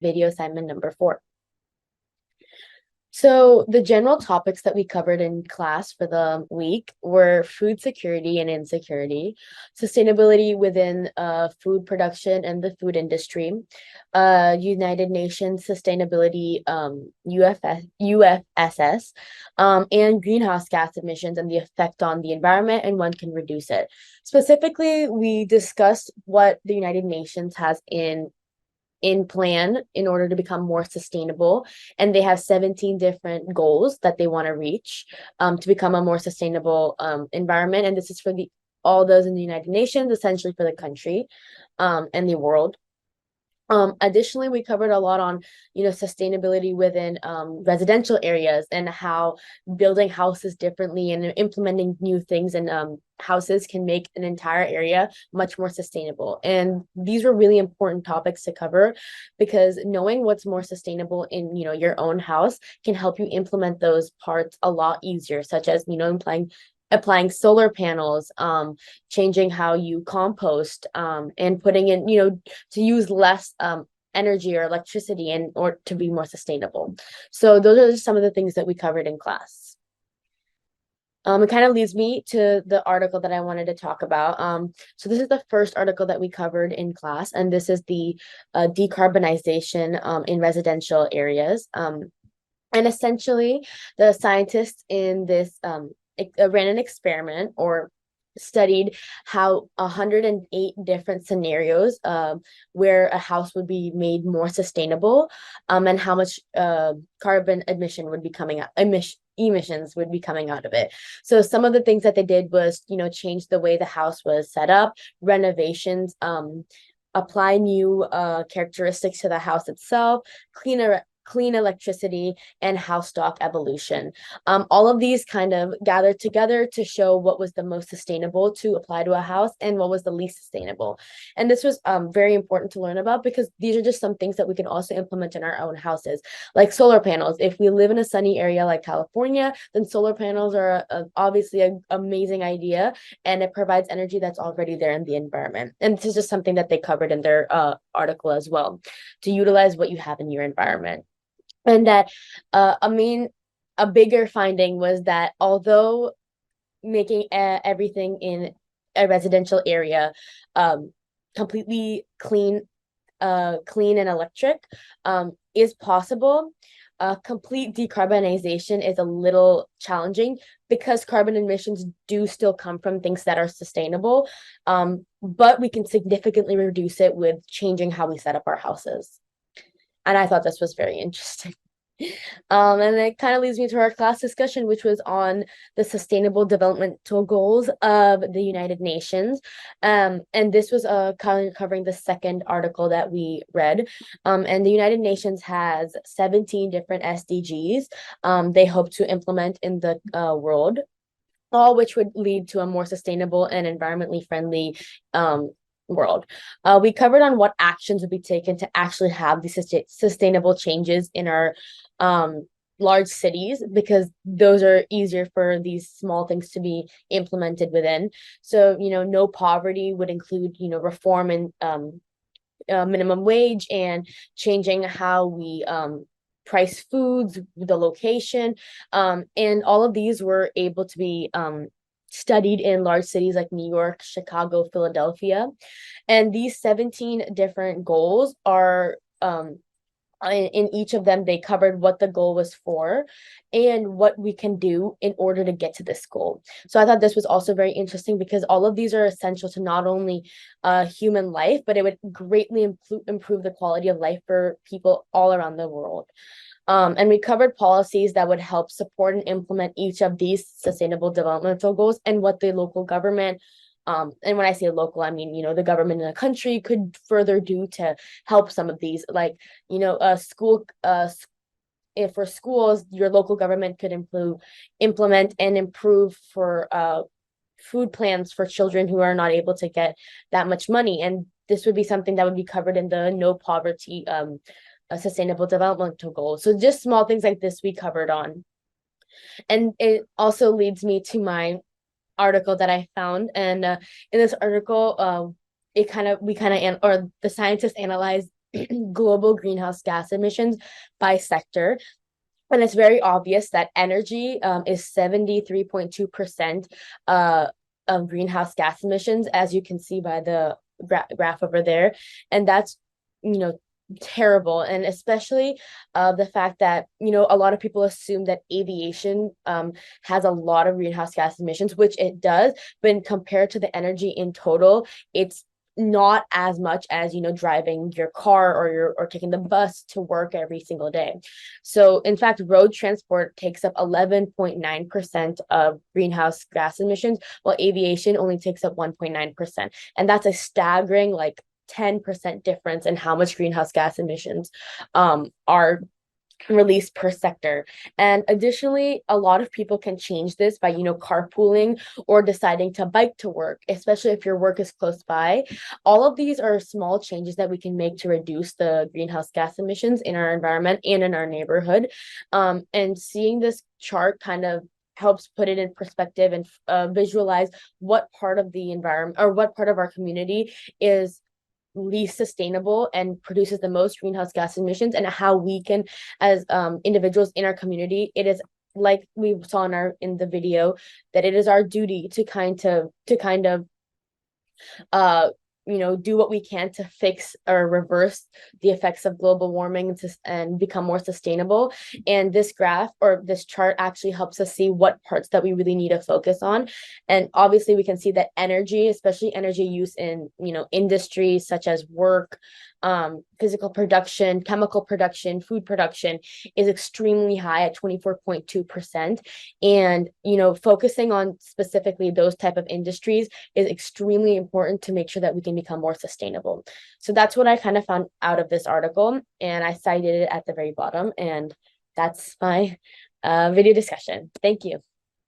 video assignment number 4. So the general topics that we covered in class for the week were food security and insecurity, sustainability within food production and the food industry, United Nations Sustainability UFSS, and greenhouse gas emissions and the effect on the environment and one can reduce it. Specifically, we discussed what the United Nations has in plan in order to become more sustainable. And they have 17 different goals that they want to reach to become a more sustainable environment. And this is for the all those in the United Nations, essentially for the country and the world. Additionally, we covered a lot on, sustainability within residential areas and how building houses differently and implementing new things in houses can make an entire area much more sustainable. And these were really important topics to cover because knowing what's more sustainable in, your own house can help you implement those parts a lot easier, such as, applying solar panels, changing how you compost, and putting in, to use less energy or electricity in order to be more sustainable. So those are some of the things that we covered in class. It kind of leads me to the article that I wanted to talk about. So this is the first article that we covered in class, and this is the decarbonization in residential areas. And essentially, the scientists in this ran an experiment or studied how 108 different scenarios where a house would be made more sustainable, and how much carbon emission would be coming out emissions would be coming out of it. So some of the things that they did was, change the way the house was set up, renovations, apply new characteristics to the house itself, clean electricity, and house stock evolution. All of these kind of gathered together to show what was the most sustainable to apply to a house and what was the least sustainable. And this was very important to learn about because these are just some things that we can also implement in our own houses, like solar panels. If we live in a sunny area like California, then solar panels are obviously an amazing idea, and it provides energy that's already there in the environment. And this is just something that they covered in their article as well, to utilize what you have in your environment. And that a bigger finding was that although making everything in a residential area completely clean and electric is possible, complete decarbonization is a little challenging because carbon emissions do still come from things that are sustainable, but we can significantly reduce it with changing how we set up our houses. And I thought this was very interesting. And it kind of leads me to our class discussion, which was on the Sustainable Developmental Goals of the United Nations. And this was covering the second article that we read. And the United Nations has 17 different SDGs they hope to implement in the world, all which would lead to a more sustainable and environmentally friendly world. We covered on what actions would be taken to actually have these sustainable changes in our large cities, because those are easier for these small things to be implemented within. So, no poverty would include, reform and minimum wage and changing how we price foods, the location, and all of these were able to be studied in large cities like New York, Chicago, Philadelphia. And these 17 different goals are in each of them, they covered what the goal was for and what we can do in order to get to this goal. So I thought this was also very interesting because all of these are essential to not only human life, but it would greatly improve the quality of life for people all around the world. And we covered policies that would help support and implement each of these sustainable developmental goals and what the local government, and when I say local, I mean, the government in a country could further do to help some of these, like, if for schools, your local government could implement and improve for food plans for children who are not able to get that much money. And this would be something that would be covered in the no poverty sustainable developmental goals. So just small things like this we covered on. And it also leads me to my article that I found. And in this article, the scientists analyzed global greenhouse gas emissions by sector. And it's very obvious that energy is 73.2% uh, of greenhouse gas emissions, as you can see by the graph over there. And that's, you know, terrible. And especially the fact that, a lot of people assume that aviation has a lot of greenhouse gas emissions, which it does, but compared to the energy in total, it's not as much as driving your car or taking the bus to work every single day. So in fact, road transport takes up 11.9% of greenhouse gas emissions, while aviation only takes up 1.9%. And that's a staggering, like, 10% difference in how much greenhouse gas emissions are released per sector. And additionally, a lot of people can change this by, carpooling or deciding to bike to work, especially if your work is close by. All of these are small changes that we can make to reduce the greenhouse gas emissions in our environment and in our neighborhood. And seeing this chart kind of helps put it in perspective and visualize what part of the environment or what part of our community is least sustainable and produces the most greenhouse gas emissions, and how we can, as individuals in our community, it is, like we saw in the video, that it is our duty to kind of uh do what we can to fix or reverse the effects of global warming and become more sustainable. And this graph or this chart actually helps us see what parts that we really need to focus on. And obviously we can see that energy, especially energy use in industries such as work, physical production, chemical production, food production, is extremely high at 24.2%. And focusing on specifically those type of industries is extremely important to make sure that we can become more sustainable. So that's what I kind of found out of this article, and I cited it at the very bottom. And that's my video discussion. Thank you.